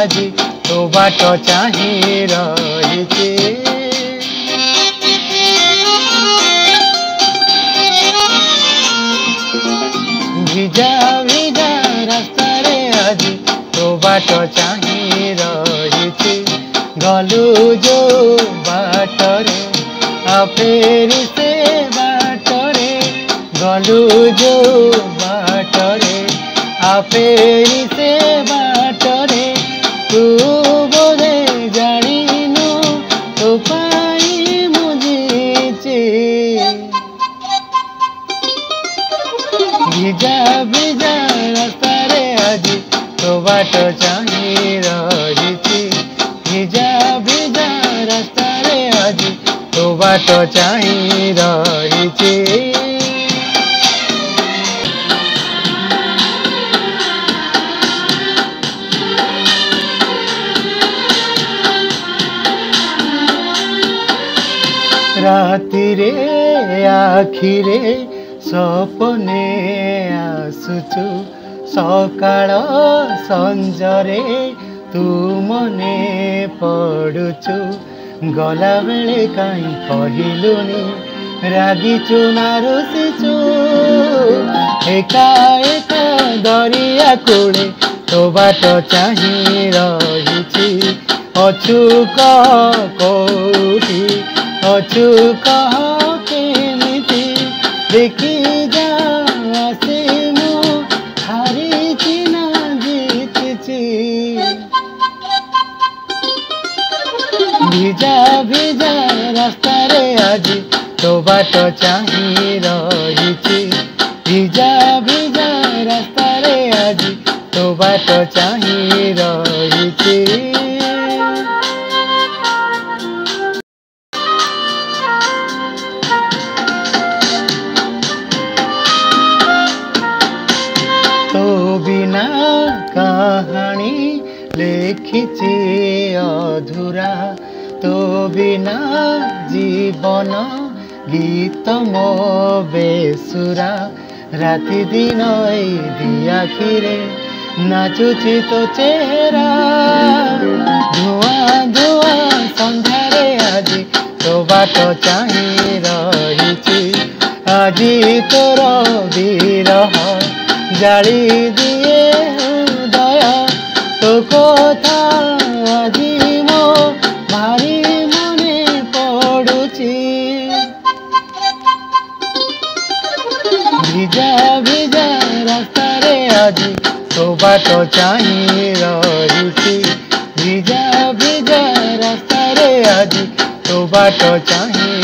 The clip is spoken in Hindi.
আজি তো बाट चाही रहिछि भिजा भिजा रास्ता रे आज तो बाट चाही रहिछि गलु जो बाट रे आ फेरी से बाट रे गलु जो बाट रे आ फेरी से बाट रे तू बोले जानिनु तो पाई मुझे भिजा भिजा रास्ता रे आज तो बाट चाही रहिछि भिजा भिजा रास्ता रे आज तो बाट चाही रहिछि राति रे आखिरे सपने आसुचु सकाळ संजरे तू मने पड़ुचु गला बेले काई कहिलुनी रागिचु ना रुसिचु एका एका दरिया कूले तो बाट चाही रहिछि अछु कोठी अछु कह केमिति देखी जा आसे मु हारी चिना जीतछि भिजा भिजा रास्ता रे आज तो बाट चाही रहिछि भिजा भिजा रास्ता रे आज तो बाट चाही रहिछि बिना कहानी लिखिछि अधूरा तो बिना जीवन गीत मो बेसुरा राति दिन दिया आखिरे नाचुछि तो चेहरा धुआं धुआं संध्यारे आज तो बाट चाही रहिछि आजी तोर विरह जाली दिए दया तो कथा आजी मो भारी मने पड़ुछि भिजा भिजा रास्ता रे आज तो बाट चाही रहिछि भिजा भिजा रास्ता रे आज तो बाट चाही